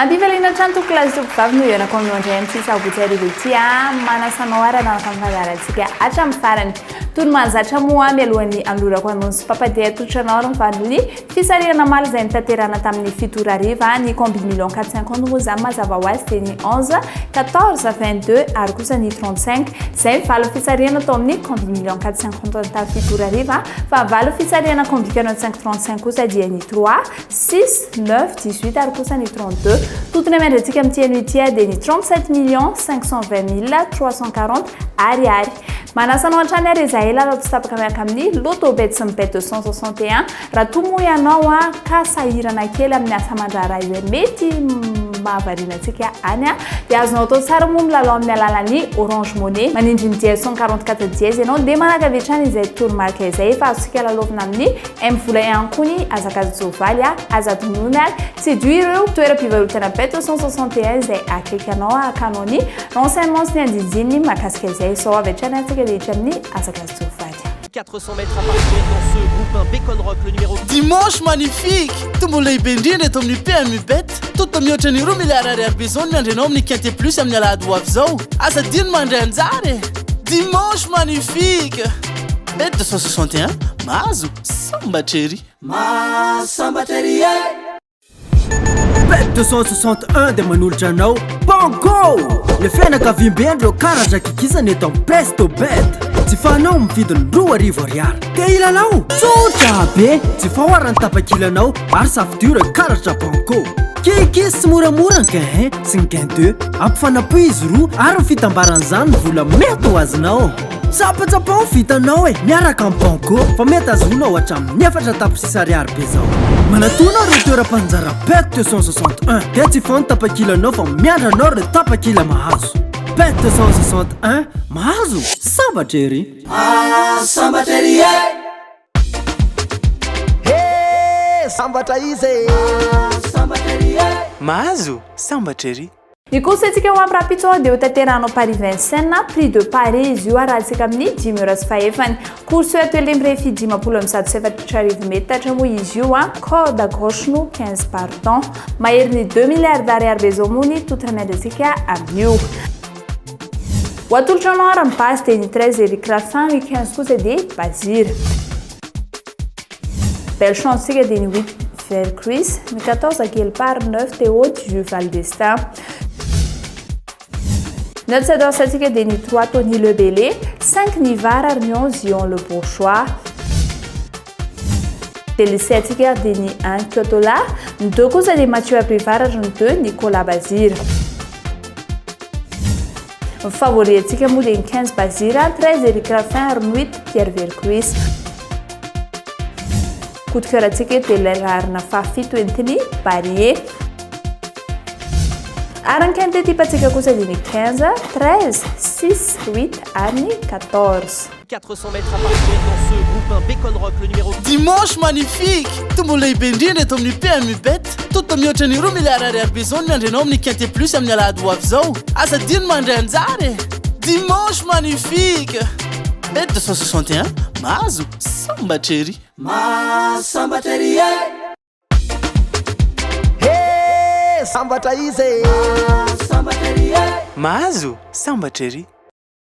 Ampivalina trano tokolasy tompivavy no ianako amin'ny andray amin'ity sabotsy arivo ity manasanao arana fampiadarantsika hatramin'ny farany toy ny mahazatra moa mialohan'ny anlorako anao sy papadia atotranao ary mivarony fisarihana maly izay nitaterana tamin'ny fitoro ariva ny combi million 450 moa zany mazava ho azy dia ny 11 14 22 ary kosa ny 35 izay valo fisarihana tao amin'ny combi million 450 tamin'ny fitoro ariva fa valo fisarihana combi 45 kosa dia ny 3 6 9 18 ary kosa ny 32 totony amiandratsika amin'ity an'ity dia ny 37 millions 520 340 ariary manasanao an-trany ary izaela raha tsy tapaka miaraka amin'ny lotobet sy ny bet 261 raha toa moa ianao ka sahirana kely amin'ny asa mandraraha izay mety mahavariana antsika any dia azonao atao tsara moa milalao amin'ny alalan'ny orange money manindry ny dièse 144 dièse ianao dia manakavetrany izay toromarika izay efa azontsika lalaovina amin'ny mvola iankony azakazovaly azatonony ary tsy dio ireo toeram-pivarotana bet 261 izay akaiky anao akanao ny renseignement sy ny andinjiny mahakasika izay sao avetrany antsika rehetra amin'ny azakazovaly 400 mètres à parcourir dans ce groupe 1 Bacon Rock, le numéro... Dimanche magnifique! Tombola lehibe indrindra eto amin'ny PMU Bet. Tota mihoatra ny 2 milliards ariary be zao ny andrenao amin'ny quinté plus amin'ny alahady ho avy zao. Asa dino mandray anjary. Dimanche magnifique! Bet 261, mahazo sambatrery. Sambatrery Bet 261 dia manolotra anao Banco! Le fianakaviam-be andreo karatra kikisana eto amin'ny Presto Bet. Tsy fanao mividiny 2 arivo ariary dia ilalao tsotra be tsy fahoarany tapakilanao ary safidio karatra Banco kikisy tsy moramora ny gain sy ny gain 2 ampifanapo izy roa ary ny fitambaran'izany ny vola mety ho azonao tsapatsapao vitanao miaraka amin'ny Banco fa mety azonao hatramin'ny 4 tapisis ariary be zao manatona ireo toeram-panjara Bet 261 dia tsy fano tapakilanao fa miandranao ireo tapakila mahazo Bet 261 mahazo sambatrery sambatrery sambatra izy sambatrery mahazo sambatrery ikosantsika ho amin'ny rapitso dia ho tanteranao Paris Vincennes prix de Paris izy io arahantsika amin'ny 10 heures sy fahefany course atoelembre fidimapolo amin'ny 107 metatra moa izy io code à gauche no 15 pardon mahery ny 2 milliards d'ariary be zao moa ny totramiandratsika amin'io ho atolotranao ary ny base dia ny 13 Eric Raffin ny 15 kosa dia Bazir belle chance sika dia ny 8 Vercruis ny 14 Gelpar 9 Théo du Val d'Estaing 9 Sadorsika dia ny 3 Tony Lebele 5 Nivar ary ny 11 Zion Le Bourgeois dia ny 7 dia ny 1 Kyotola ny 2 kosa dia Mathieu Aprivar ary ny 2 Nicolas Bazir favori atsika moa dia ny 15 Bazira 13 Eric Raffin ary ny 8 Pierre Vercruis coup de cœur atsika dia lerarina fafito entiny Barrier ary ny quinté type atsika kosa dia ny 15 13 6 8 ary ny 14 400 mètres à parcourir dans ce groupe 1 Bacon Rock, le numéro... Dimanche magnifique! Tombola lehibe indrindra eto amin'ny PMU Bet. Tota mihoatra ny 2 milliards ariary be zao ny andrenao amin'ny quinté plus amin'ny alahady ho avy zao. Asa dino mandray anjary. Dimanche magnifique! Bet 261, mahazo sambatrery. Sambatrery sambatra izy sambatrery mahazo sambatrery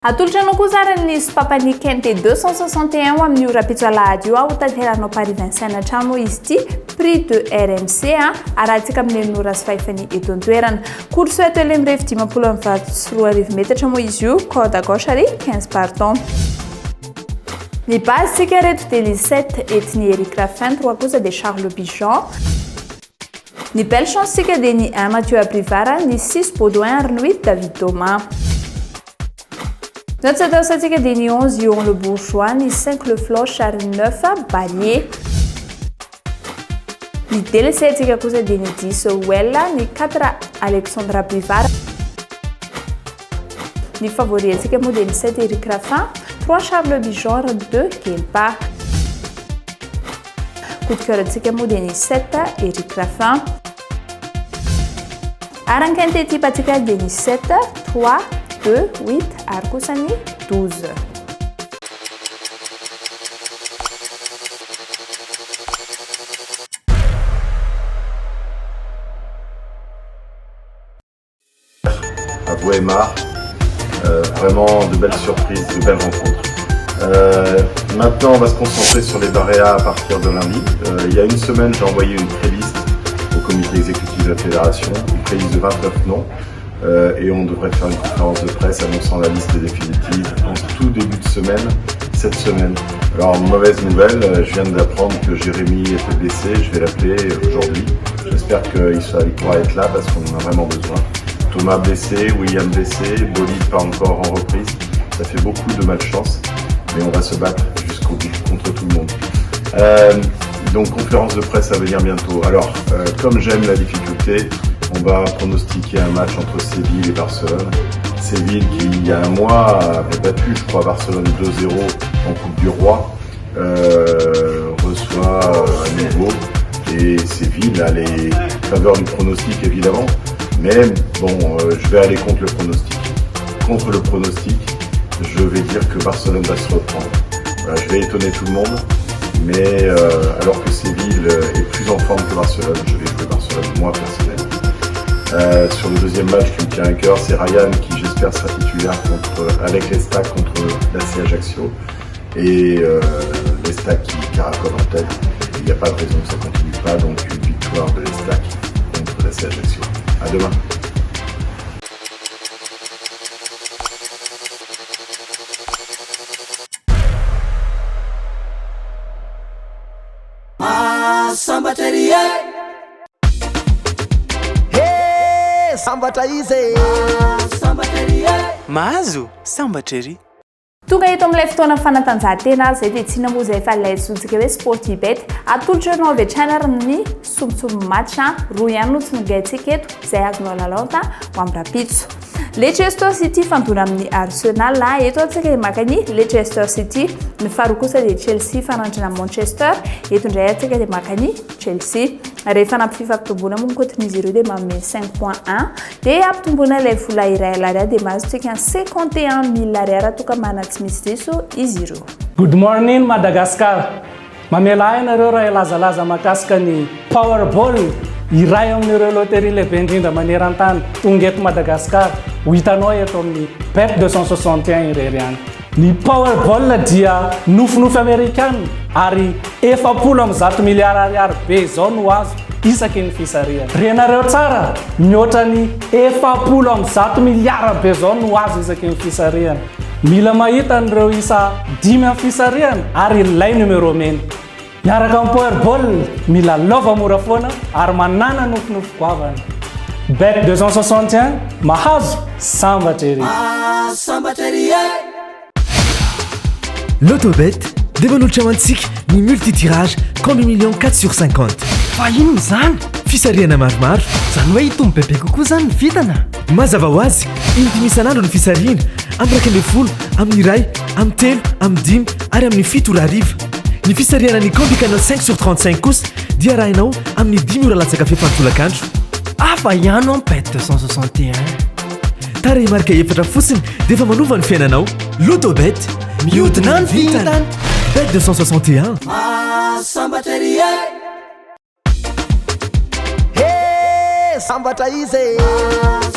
atolotranao koa zara ny sopapany quinté 261 ho amin'ny rapitso alahady io ho tanteranao Paris Vincennes hatrano izy ity prix de RMC arahantsika amin'ny enora sy fahefany eto an-toerana course atoelembre fidimapolo amin'ny 23 metatra moa izy io code à gauche ary 15 pardon ny base sika reto dia ny 7 etiny Eric Raffin 3 kosa dia Charles Bijan ny belle chance sika dia ny 1 Mathieu Aprivar ny 6 Baudouin ary ny 8 David Thomas notre sadorsika dia ny 11 Zion Le Bourgeois ny 5 Le Floche ary ny 9 Barrier ny DLC atsika kosa dia ny 10 Wella ny 4 Alexandre Aprivar ny favori atsika moa dia ny 7 Eric Raffin 3 Charles Bijan ary 2 Gelpa coup de cœur atsika moa dia ny 7 Eric Raffin Arakan'ity type atsika dia ny 7 3 2 8 ary kosa ny 12. À Weimar, vraiment de belles surprises, de belles rencontres. Maintenant, on va se concentrer sur les Barea à partir de lundi. Il y a une semaine, j'ai envoyé une préliste au comité exécutif de la fédération, une préliste de 29 noms, et on devrait faire une conférence de presse annonçant la liste définitive en tout début de semaine, cette semaine. Alors, mauvaise nouvelle, je viens d'apprendre que Jérémy était blessé, je vais l'appeler aujourd'hui. J'espère qu'il pourra être là parce qu'on en a vraiment besoin. Thomas blessé, William blessé, Bolide pas encore en reprise. Ça fait beaucoup de malchance, mais on va se battre jusqu'au bout contre tout le monde. Donc conférence de presse à venir bientôt. Alors, comme j'aime la difficulté, on va pronostiquer un match entre Séville et Barcelone. Séville qui, il y a un mois, avait battu, je crois, Barcelone 2-0 en Coupe du Roi, reçoit à nouveau. Et Séville a les faveurs du pronostic, évidemment. Mais bon, je vais aller contre le pronostic. Contre le pronostic, je vais dire que Barcelone va se reprendre. Voilà, je vais étonner tout le monde, mais alors que Séville est plus en forme que Barcelone, je vais jouer Barcelone, moi personnellement. Sur le deuxième match qui me tient à cœur, c'est Ryan qui j'espère sera titulaire avec l'Estac contre l'AC Ajaccio. Et l'Estac qui caracole en tête. Il n'y a pas de raison que ça ne continue pas, donc une victoire de l'Estac contre l'AC Ajaccio. À demain. Sambateria. Hey, sambatra izy. Sambateria. Mahazo sambatra ery. Tonga eto amin'ilay fotoana fanatanjahantena zay dia tsina moa zay efa ilay zontsika hoe sportibet atolotra ianao avy hatrany ary ny sombitsomby match roa ihany no tsy migaintsika eto izay azonao lalanta ho amin'ny rapitso. Leicester City fandona amin'ny Arsenal eto antsika dia maka ny Leicester City, ny faharoa kosa dia Chelsea fanandrana Manchester, eto indray antsika dia maka ny Chelsea. Rehefa nampififampitomboana moa ankoatran'izy ireo dia manome 5.1 dia ampitomboana ilay vola iray alariary dia mahazontsika 51 000 ariary toka mana tsy misy diso izy ireo. Good morning Madagascar. Mamela ianareo raha ilazalaza mahakasika ny Powerball iray amin'ireo loterie lehibe indrindra maneran-tany tonga eto Madagascar. Ho hitanao eto amin'ny Bet 261 irery any. Ny Powerball dia nofinofy Amerikana ary 70 miliara ariary be zao no azo isaky ny fisariana. Renareo tsara, mihoatra ny 70 miliara be zao no azo isaky ny fisariana. Mila mahita an'ireo isa 5 amin'ny fisariana ary ilay numero mena. Miaraka amin'ny Powerball, mila lova mora foana ary manana nofinofy goavana. Bet 261, mahazo sambatra ery. Sambateria. L'autobet dia manolotra mantsika ny multitirage combi million 4/50. Fa ino zany? Fisariana maromaro. Zany hoe hitombo bebe kokoa zany ny vitana. Mazava ho azy, indimy isan'andro ny fisariana amin'ny 10, amin'ny iray, amin'ny 3, amin'ny 5 ary amin'ny 7 ora hariva. Ny fisariana ny combi canal 5/35 kosa dia arahinao amin'ny 10 ora latsaka fefantolakandro. Afa ihany ao Bet 261. Tarehy marika efatra fotsiny dia efa manova ny fiainanao. L'autobet mihodina ny vitana. Bet 261. Sambateria. Hey, sambatra izy.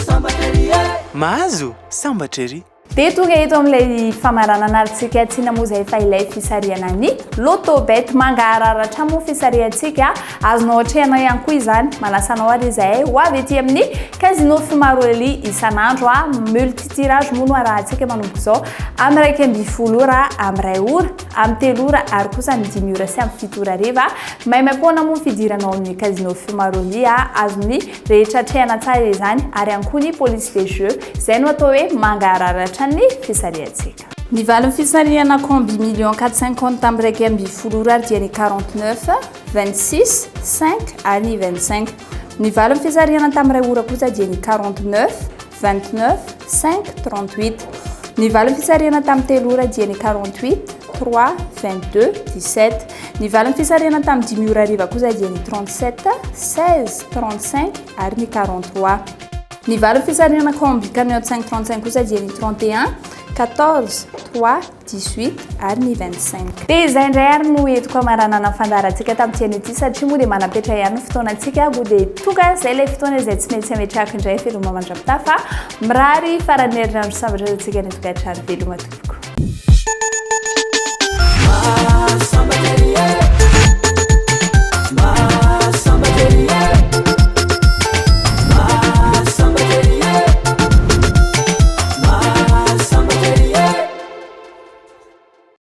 Sambateria. Mahazo sambatra ery. Dia tonga eto amin'ilay famarana anarantsika tsina moa zay efa ilay fisariana ny L'autobet mangahararatra moa fisariantsika azonao hatrehanao ihany koa izany manasanao ary izay ho avy ety amin'ny casino Fimaroli isan'andro multitirage moa no arahantsika manomboka izao amin'ny 1:10 ora, amin'ny 2 ora, amin'ny 3 ora ary kosa amin'ny 10 ora sy amin'ny 7 ora hariva. Maimaimpoana moa fidiranao amin'ny casino Fimaroli azony rehetra hatrehana tsara izany ary ihany koa ny police des jeux izay no atao hoe mangahararatra ny fisariantsika. Ny valin'ny fisariana combi million 450 tamin'ny 1:10 ora dia ny 49, 26, 5 ary ny 25. Ny valin'ny fisariana tamin'ny 2 ora kosa dia ny 49, 29, 5, 38. Ny valin'ny fisariana tamin'ny 3 ora dia ny 48, 3, 22, 17. Ny valin'ny fisariana tamin'ny 10 ora hariva kosa dia ny 37, 16, 35 ary ny 43. Ny valo fisarihana komby cagnotte 535 kosa dia ny 31 14 3 18 ary ny 25 dia izay indray ary no entiko amaranana fandarantsika tamin'ity ity satria moa dia manapetra ihany ny fotoanantsika go dia toka izay ilay fotoana izay tsy maintsy ametrahako indray veloma mandrapita fa mirary farany herinandro sambatra antsika netoka hatrary veloma tompoko.